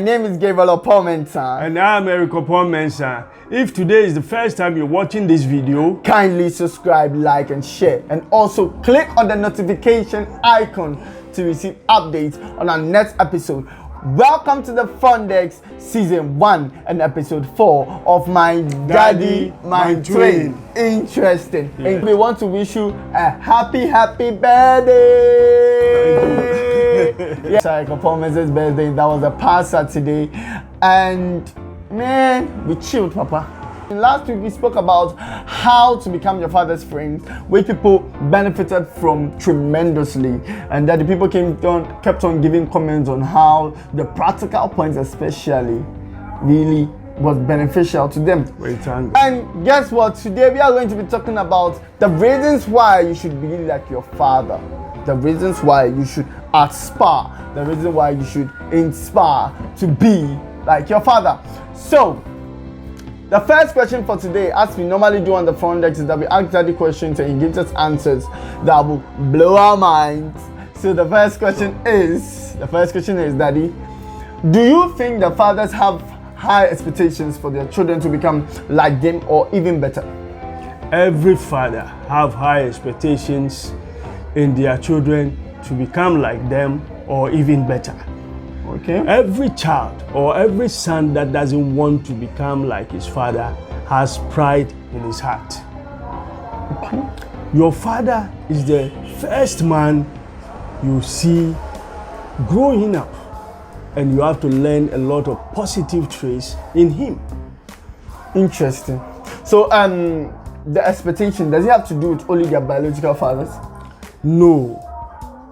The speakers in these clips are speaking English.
name is Oppong-Mensah. And I'm Oppong-Mensah. If today is the first time you're watching this video, kindly subscribe, like, and share. And also click on the notification icon to receive updates on our next episode. Welcome to the Fundex Season 1 and Episode 4 of My Daddy, My Twin. Interesting. Yeah. And we want to wish you a happy birthday. Yeah, sorry, Oppong-Mensah's birthday. That was a past Saturday. And man, we chilled, Papa. Last week we spoke about how to become your father's friend, which people benefited from tremendously, and that the people kept on giving comments on how the practical points especially really was beneficial to them. And guess what? Today we are going to be talking about the reasons why you should be like your father, the reasons why you should aspire, the reason why you should inspire to be like your father. So the first question for today, as we normally do on the Fundex, is that we ask Daddy questions and he gives us answers that will blow our minds. So the first question is, Daddy, do you think the fathers have high expectations for their children to become like them or even better? Every father have high expectations in their children to become like them or even better. Okay. Every child or every son that doesn't want to become like his father has pride in his heart. Okay. Your father is the first man you see growing up, and you have to learn a lot of positive traits in him. Interesting. So the expectation, does it have to do with only their biological fathers? No,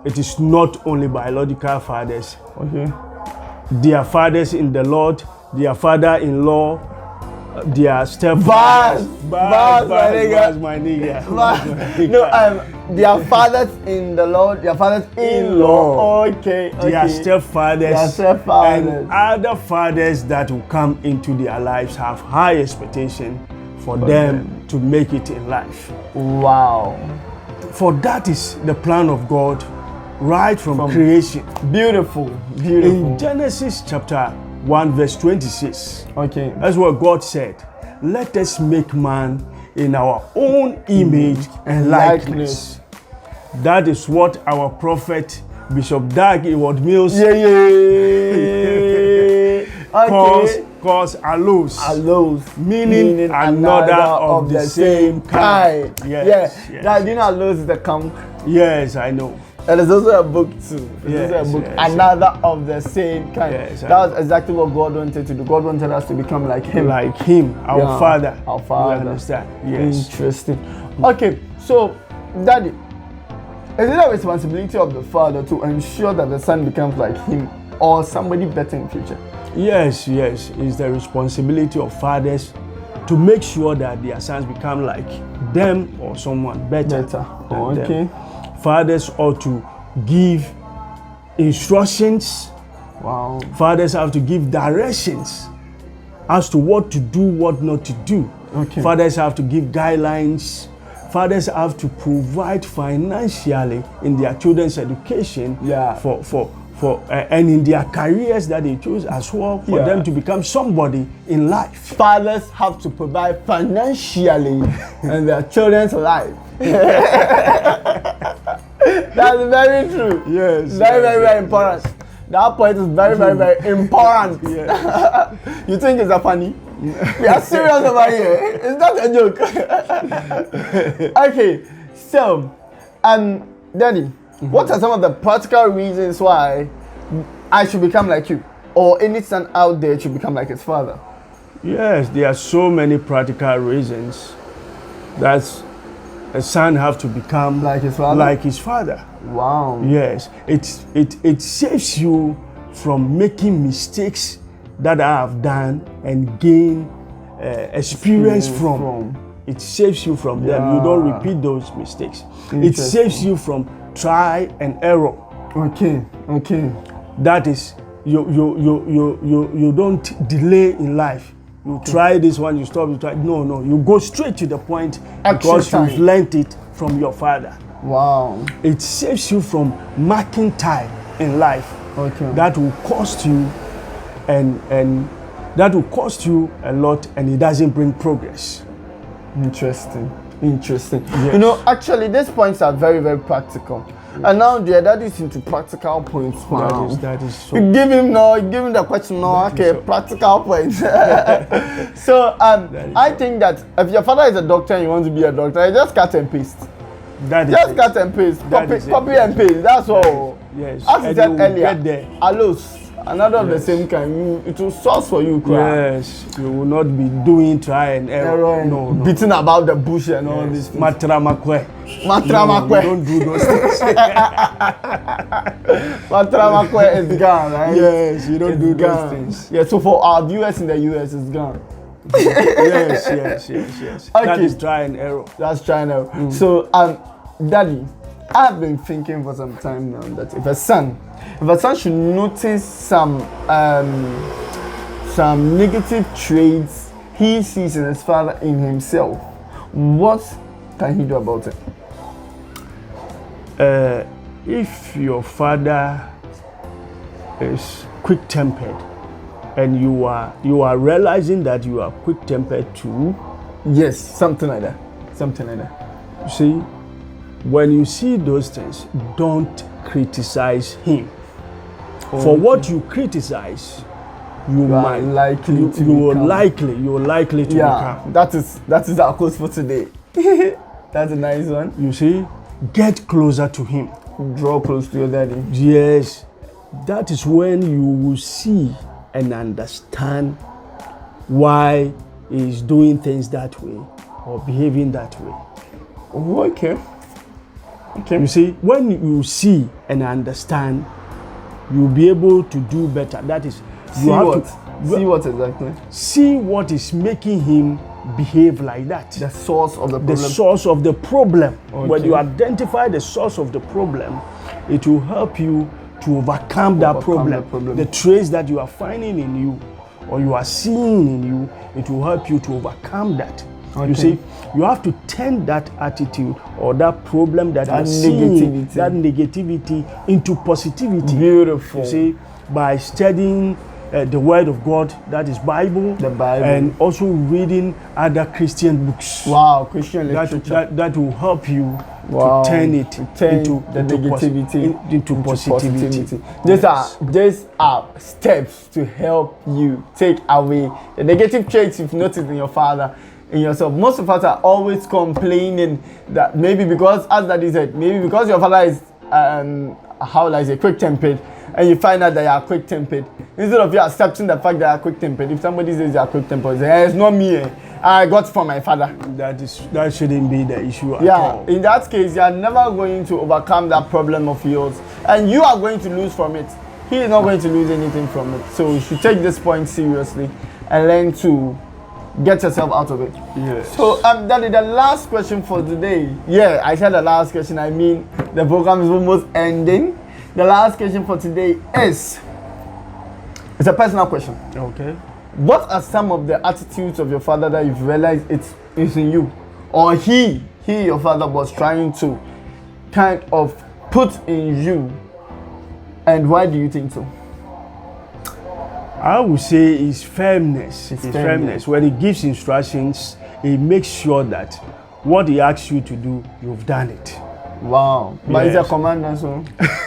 it is not only biological fathers. Okay. Their fathers in the Lord, their father-in-law, their stepfathers. My nigga. No, their fathers in the Lord, their fathers-in-law. Okay. Their stepfathers. And other fathers that will come into their lives have high expectation for them to make it in life. Wow. For that is the plan of God right from creation. Beautiful. In Genesis chapter 1 verse 26. Okay. That's what God said. Let us make man in our own image and likeness. That is what our prophet Bishop Dag Eward Mills calls allos, meaning another of the same kind. Yes. That, you know, allos is the camp. Yes, I know. And there's also a book too. Another of the same kind. Yes, that was exactly what God wanted to do. God wanted us to become like Him. Like Him, our Father. Our Father. You understand? Yes. Interesting. Okay, so Daddy, is it a responsibility of the father to ensure that the son becomes like him or somebody better in future? Yes. It's the responsibility of fathers to make sure that their sons become like them or someone better. Okay. Them. Fathers ought to give instructions. Wow. Fathers have to give directions as to what to do, what not to do. Okay. Fathers have to give guidelines. Fathers have to provide financially in their children's education and in their careers that they choose as well for them to become somebody in life. Fathers have to provide financially in their children's life. That's very true. Yes. Very important. That point is very important. Yes. You think it's a funny? We are serious over here. It's not a joke. Okay, so Daddy, what are some of the practical reasons why I should become like you, or any son out there should become like his father? Yes, there are so many practical reasons that a son have to become like his father. Wow. Yes, it saves you from making mistakes that I have done and gain experience from. It saves you from them. You don't repeat those mistakes. It saves you from try and error. Okay. That is, you don't delay in life. You try this one, you stop, you try. No, you go straight to the point because you've learned it from your father. Wow. It saves you from marking time in life. Okay. That will cost you and that will cost you a lot, and it doesn't bring progress. Interesting. Yes. You know, actually, these points are very, very practical. And now the dad is into practical points. Wow. That is so. You give him the question. No, okay, so. Practical points. So I think that if your father is a doctor and you want to be a doctor, you just cut and paste. Just cut and paste. Copy and paste. That's all. Yes. As I said earlier, alos. Another of the same kind, it will source for you. Yes, you will not be doing try and error. No. Beating about the bush and all this. Matramakwe. Matramakwe. Don't do those things. Matramakwe is gone, right? Yes, you don't do those things. Yeah, so for our viewers in the US, it's gone. Yes. Okay. That is try and error. That's try and error. So, Daddy, I've been thinking for some time now that if a son should notice some negative traits he sees in his father in himself, what can he do about it? If your father is quick-tempered and you are realizing that you are quick-tempered too, yes, something like that. You see, when you see those things, don't criticize him. For what you criticize, you're likely to become. That is our quote for today. That's a nice one. You see, get closer to him. Draw close to your daddy. Yes, that is when you will see and understand why he's doing things that way or behaving that way. Okay. You see, when you see and understand, you'll be able to do better. That is, see what exactly? See what is making him behave like that. The source of the problem. The source of the problem. Okay. When you identify the source of the problem, it will help you to overcome that problem. The traits that you are finding in you or you are seeing in you, it will help you to overcome that. Okay. You see, you have to turn that attitude or that problem that you're seeing, that negativity into positivity. Beautiful. You see, by studying the Word of God, that is Bible, and also reading other Christian books. Wow, Christian literature. That will help you to turn it into the negativity into positivity. These are steps to help you take away the negative traits you've noticed in your father, in yourself. Most of us are always complaining that maybe because, as Daddy said, maybe because your father is quick-tempered, and you find out that you are quick-tempered, instead of you accepting the fact that you are quick-tempered, if somebody says you are quick-tempered, say, hey, it's not me, I got it from my father. That shouldn't be the issue at all. In that case, you are never going to overcome that problem of yours, and you are going to lose from it. He is not going to lose anything from it. So you should take this point seriously and learn to get yourself out of it. Yes. So Daddy, the last question for today. Yeah, I said the last question. I mean, the program is almost ending. The last question for today is, it's a personal question. Okay. What are some of the attitudes of your father that you've realized it's in you, or he your father was trying to kind of put in you, and why do you think so? I would say his firmness. His firmness. When he gives instructions, he makes sure that what he asks you to do, you've done it. Wow. But he's a commander, so.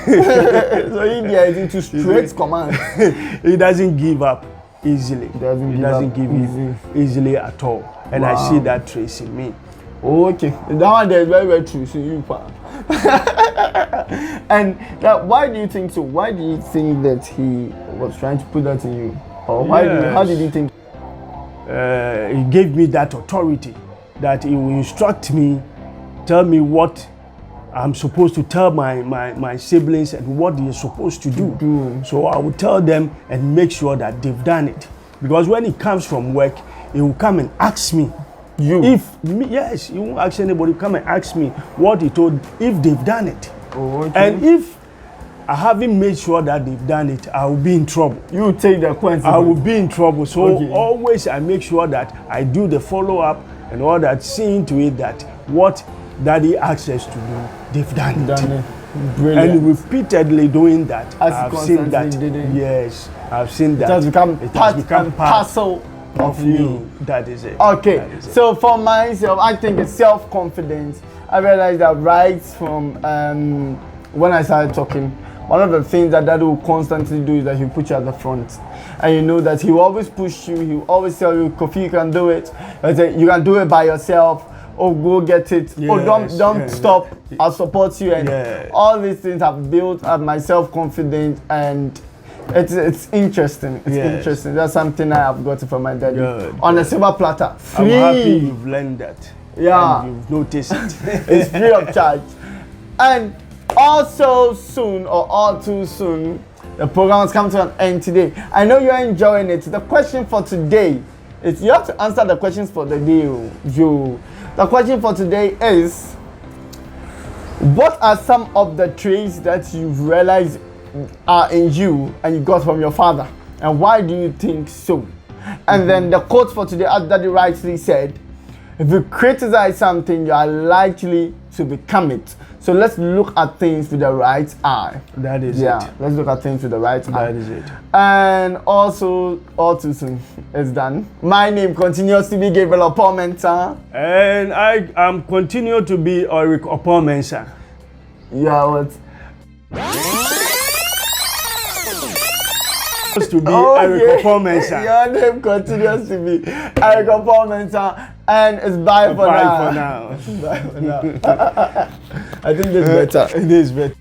So he is into straight command. He doesn't give up easily. He doesn't give up easily at all. And I see that trace in me. Okay. That one there is very, very true. So you and why do you think so? Why do you think that he was trying to put that in you? Or how did you think? He gave me that authority that he will instruct me, tell me what I'm supposed to tell my siblings and what they're supposed to do. So I will tell them and make sure that they've done it. Because when he comes from work, he will come and ask me. Yes, he won't ask anybody, come and ask me what he told, if they've done it. Oh, okay. And if I haven't made sure that they've done it, I will be in trouble. You take the consequence. I will be in trouble. So always I make sure that I do the follow-up and all that, seeing to it that what Daddy asks us to do, they've done it. Brilliant. And repeatedly doing that, As I've seen that. constantly did it. Yes, I've seen that. It has become It has part become and part parcel of me. you. That is it. Okay, That is it. so for myself, I think it's self-confidence. I realized that right from when I started talking, one of the things that Dad will constantly do is that he'll put you at the front. And you know that he will always push you, he will always tell you, Kofi, you can do it. He'll say, you can do it by yourself. Oh, go get it. Oh, don't stop. I'll support you. And all these things have built up my self-confidence, and it's interesting. It's interesting. That's something I have gotten from my daddy on a silver platter. Free. I'm happy you've learned that. Yeah. And you've noticed it. It's free of charge. And also soon, or all too soon, the program has come to an end today. I know you're enjoying it. The question for today is, you have to answer the questions for the day. The question for today is, what are some of the traits that you've realized are in you and you got from your father? And why do you think so? And then the quote for today, as Daddy rightly said, if you criticize something, you are likely to become it. So let's look at things with the right eye. That is it. Let's look at things with the right eye. That is it. And also, all too soon, it's done. My name continues to be Gabriel Oppong-Mensah. And I am continue to be Oppong-Mensah. Yeah, what? To be Eric Oppong-Mensah. Your name continues to be Eric Oppong-Mensah, and it's bye for now. Bye for now. Bye for now. I think this is better. It is better.